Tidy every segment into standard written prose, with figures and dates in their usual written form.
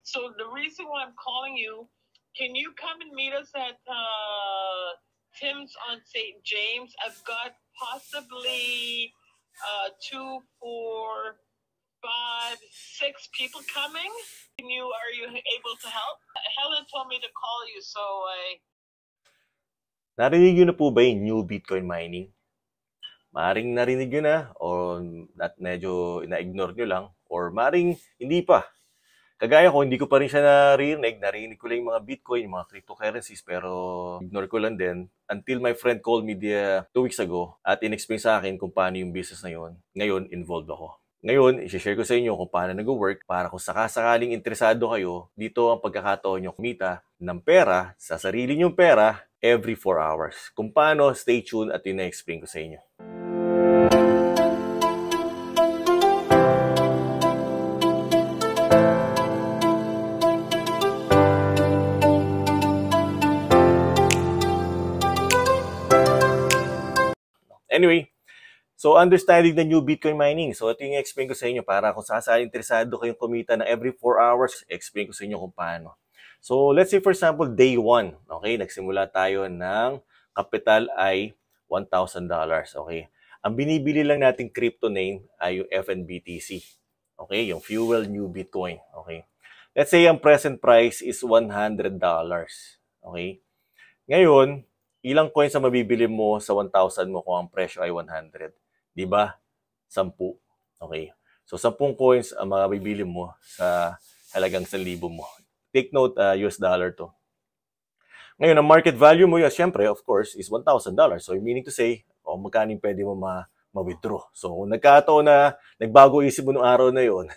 So the reason why I'm calling you, can you come and meet us at Tim's on St. James? I've got possibly 2, 4, 5, 6 people coming. Are you able to help? Helen told me to call you, so Narinig nyo na po ba yung new Bitcoin mining? Maring narinig nyo na o medyo na-ignore nyo lang or maring hindi pa. Kagaya ko, hindi ko pa rin siya narinig ko lang yung mga Bitcoin, yung mga cryptocurrencies, pero ignore ko lang din until my friend called me 2 weeks ago at in-explain sa akin kung paano yung business na yun. Ngayon, involved ako. Ngayon, i-share ko sa inyo kung paano nag-work para kung sakasakaling interesado kayo, dito ang pagkakataon nyo kumita ng pera sa sarili nyong pera every 4 hours. Kung paano, stay tuned at yun na-explain ko sa inyo. Anyway, so understanding the new Bitcoin mining. So ito yung explain ko sa inyo para kung saan interesado kayong kumita na every 4 hours, explain ko sa inyo kung paano. So let's say for example, day 1. Okay, nagsimula tayo ng capital ay $1,000. Okay, ang binibili lang nating crypto name ay yung FNBTC. Okay, yung Fuel New Bitcoin. Okay, let's say ang present price is $100. Okay, ngayon, ilang coins ang mabibili mo sa 1,000 mo kung ang presyo ay 100? Di ba? 10. Okay. So, 10 coins ang mabibili mo sa halagang 1,000 mo. Take note, US dollar to. Ngayon, ang market value mo yun, syempre, of course, is $1,000. So, meaning to say, magkano yung pwede mo ma-withdraw. So, kung nagkataon na nagbago isip mo nung araw na yun,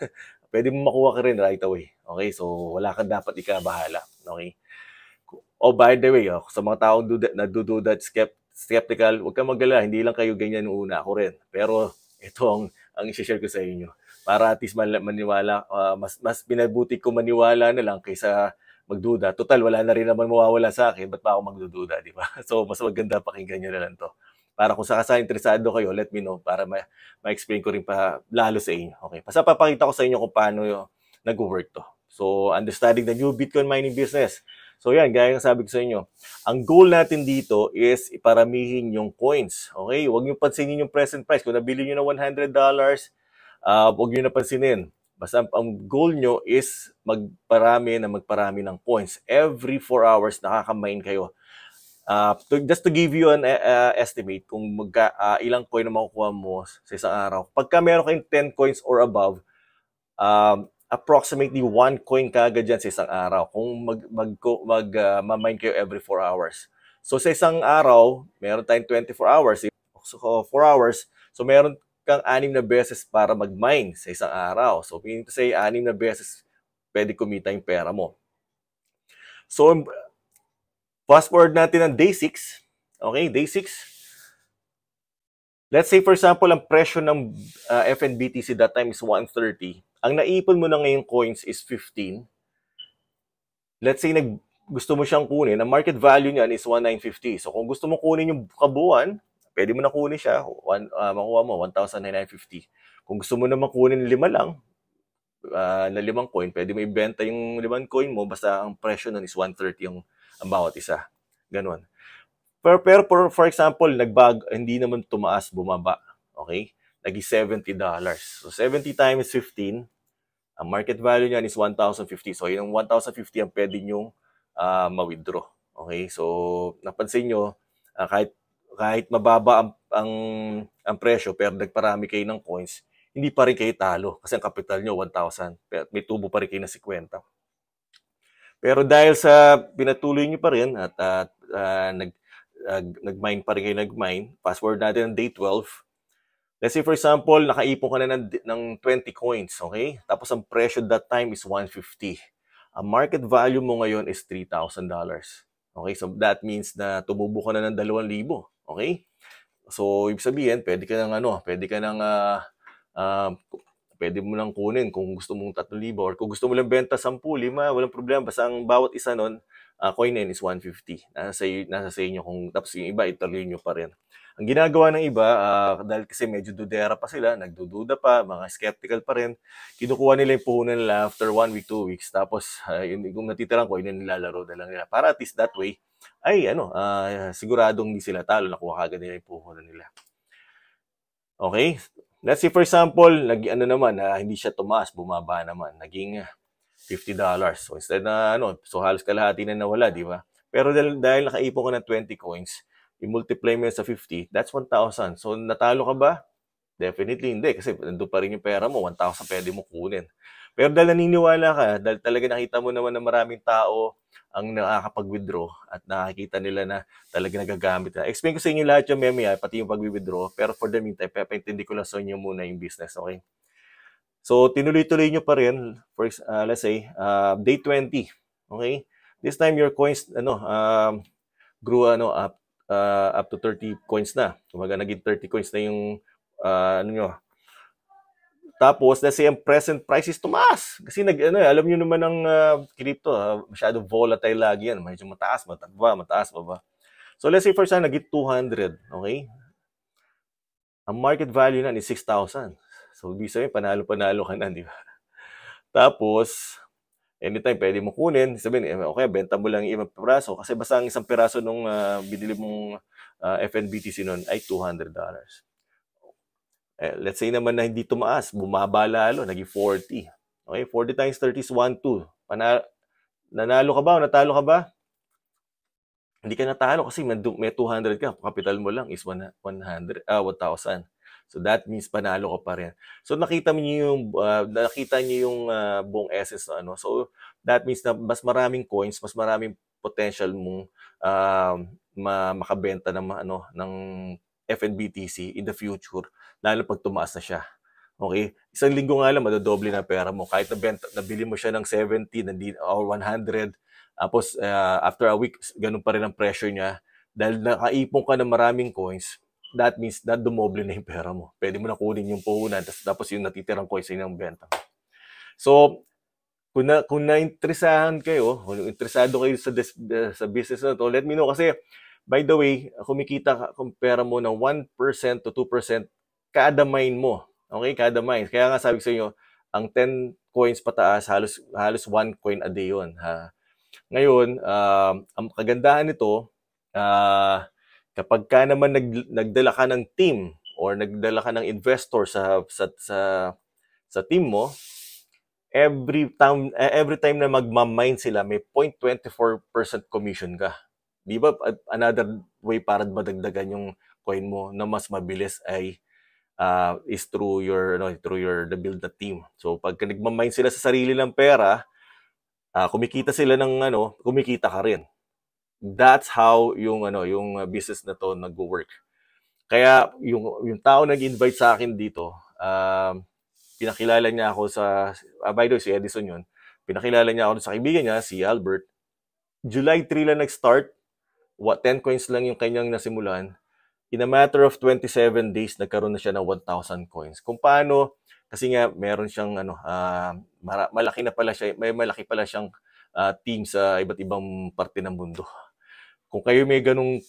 pwede mo makuha ka rin right away. Okay? So, wala kang dapat ikabahala. Okay? Oh, by the way, sa mga taong nagdududa at skeptical, huwag kang magalala, hindi lang kayo ganyan nung una, ako rin. Pero ito ang i-share ko sa inyo. Para at least maniwala, mas pinabuti ko maniwala na lang kaysa magduda. Total, wala na rin naman mawawala sa akin, ba't pa ako magdududa, di ba? So, mas maganda pakinggan nyo na lang to. Para kung sakasaan interesado kayo, let me know para ma-explain ko rin pa lalo sa inyo. Okay, papakita ko sa inyo kung paano nag-work to. So, understanding the new Bitcoin mining business. So yan, gaya ng sabi ko sa inyo, ang goal natin dito is iparamihin yung coins. Okay? Huwag niyo pansinin yung present price. Kung nabili niyo na $100, huwag niyo na pansinin. Basta ang goal niyo is magparami ng coins. Every 4 hours nakaka-mine kayo. Just to give you an estimate kung ilang coin na makukuha mo sa isang araw. Pagka meron kayong 10 coins or above, approximately 1 coin kaagad dyan sa isang araw kung mag-mine kayo every 4 hours. So sa isang araw, meron tayong 24 hours. So 4 hours, so meron kang 6 na beses para mag-mine sa isang araw. So meaning to say, 6 na beses pwede kumita yung pera mo. So fast forward natin ng day 6. Okay, day 6. Let's say for example, ang presyo ng FNBTC that time is 130. Ang naipon mo na ngayong coins is 15. Let's say gusto mo siyang kunin, ang market value niyan is 1,950. So kung gusto mo kunin yung kabuuan, pwede mo na kunin siya, makuha mo 1,950. Kung gusto mo na makunin 5 lang, na 5 coin, pwede mo ibenta yung 5 coin mo, basta ang presyo nun is 130 ang bawat isa. Ganon. Pero for example, hindi naman tumaas, bumaba. Okay? Naging $70. So 70 times 15, ang market value niyan is 1,050. So yung 1,050 ang pwede nyong ma-withdraw. Okay? So napansin nyo, kahit mababa ang presyo pero nagparami kayo ng coins, hindi pa rin kayo talo kasi ang capital nyo 1,000. May tubo pa rin kayo na 50. Pero dahil sa pinatuloy nyo pa rin at nag-mine pa rin kayo fast forward natin ng day 12. Let's say for example, nakaipon ka na ng 20 coins, okay? Tapos ang presyo that time is 150. Ang market value mo ngayon is $3,000. Okay? So that means na tumubo ka na ng 2,000, okay? So ibig sabihin, pwede mo nang kunin kung gusto mong 3,000 or kung gusto mo lang benta 10, 5, walang problema. Basta ang bawat isa nun, coin in is 150. Nasa sa inyo kung tapos yung iba ituloy nyo pa rin. Ang ginagawa ng iba, dahil kasi medyo dudera pa sila, nagdududa pa, mga skeptical pa rin, kinukuha nila yung puhunan nila after 1 week, 2 weeks, tapos kung natitirang coin, yun nilalaro na lang nila. Para at least that way, ay siguradong hindi sila talo, nakuha kagad nila yung puhunan nila. Okay? Let's say for example, hindi siya tumaas, bumaba naman, naging $50. So instead na halos kalahati na nawala, di ba? Pero dahil nakaipon ka ng 20 coins, i-multiply mo sa 50, that's 1,000. So natalo ka ba? Definitely hindi, kasi nandun pa rin yung pera mo, 1,000 pwede mo kunin. Pero dahil naniniwala ka, dahil talaga nakita mo naman na maraming tao ang nakakapag-withdraw at nakikita nila na talaga nagagamit na. Explain ko sa inyo lahat yung meme, pati yung pag-withdraw. Pero for the meantime, papaintindi ko lang sa inyo muna yung business, okay? So, tinuloy-tuloy nyo pa rin, let's say, day 20, okay? This time, your coins, grew, up to 30 coins na. Kumaga, naging 30 coins na yung, Tapos, let's say, ang present price is tumaas. Kasi, alam nyo naman ang crypto, masyadong volatile lagi yan. Medyo mataas, mataas, baba. So, let's say, for example, naging 200, okay? Ang market value na is 6,000. So, ibig sabihin, panalo ka na, di ba? Tapos, anytime pwede mo kunin, sabihin, okay, benta mo lang yung ibang piraso kasi basta ang isang piraso nung binili mong FNBTC nun ay $200. Let's say naman na hindi tumaas, bumaba lalo, naging 40. Okay, 40 times 30 is 1,200. Nanalo ka ba o natalo ka ba? Hindi ka natalo kasi may 200 ka, kapital mo lang is 1,000. So that means panalo ka pa rin. So nakita niyo yung buong essence na ano. So that means na mas maraming coins, mas maraming potential mong makabenta ng FNBTC in the future, lalo pag tumaas na siya. Okay? Isang linggo nga lang, madodoble na pera mo. Kahit nabili mo siya ng 70 or 100, tapos after a week, ganun pa rin ang pressure niya. Dahil nakaipon ka ng maraming coins, that means na dumoble na yung pera mo. Pwede mo na kunin yung puhunan, tapos yung natitirang coins yung benta. So, kung na-interesahan kayo, kung interesado kayo sa business na to, let me know kasi, by the way, kumikita kung pera mo ng 1% to 2% kada mine mo. Okay, kada mine. Kaya nga sabi ko sa inyo, ang 10 coins pataas, halos 1 coin a day yun. Ngayon, ang kagandahan nito, kapag ka naman nagdala ka ng team or nagdala ka ng investor sa team mo, every time na magmamine sila, may 0.24% commission ka. Di ba? Another way para madagdagan yung coin mo na mas mabilis ay is through the build the team. So pag nagmamine sila sa sarili ng pera, kumikita sila kumikita ka rin. That's how yung business na to nag-work. Kaya yung tao nag-invite sa akin dito, pinakilala niya ako by the way, si Edison yun. Pinakilala niya ako sa kaibigan niya, si Albert. July 3 lang nag-start. 10 coins lang yung kanyang nasimulan. In a matter of 27 days, nagkaroon na siya ng 1,000 coins. Kung paano, kasi nga meron siyang malaki pala siyang team sa iba't ibang parte ng mundo. Kung kayo may ganung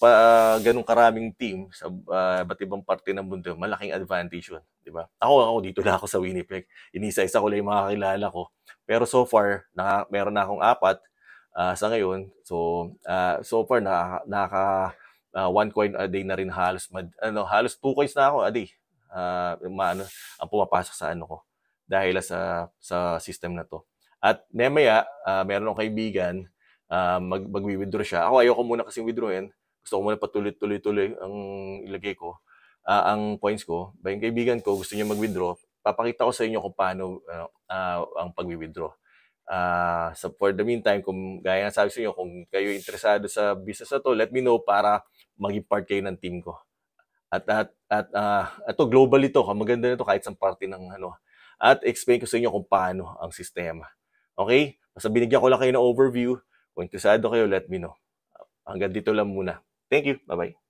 karaming team sa iba't ibang parte ng mundo, malaking advantage yun, di ba? Ako dito na ako sa Winnipeg. Inisa-isa ko lang yung mga kakilala ko. Pero so far, meron na akong 4 sa ngayon. So far naka 1 coin a day na rin halos 2 coins na ako a day. Ang pumapasok sa ko dahil sa system na to. At mamaya, meron akong kaibigan, mag-withdraw siya. Ako ayoko muna kasing withdrawin. Gusto ko muna patuloy-tuloy ang ilagay ko, ang coins ko. Yung kaibigan ko gusto niya mag-withdraw. Papakita ko sa inyo kung paano ang pag-withdraw. So for the meantime, kung gaya nga sabi sa inyo, kung kayo interesado sa business na to, let me know para maging part kayo ng team ko. At ito, global ito. Maganda na ito kahit sa party ng At explain ko sa inyo kung paano ang sistema. Okay? Basta binigyan ko lang kayo ng overview. Kung interesado kayo, let me know. Hanggang dito lang muna. Thank you. Bye-bye.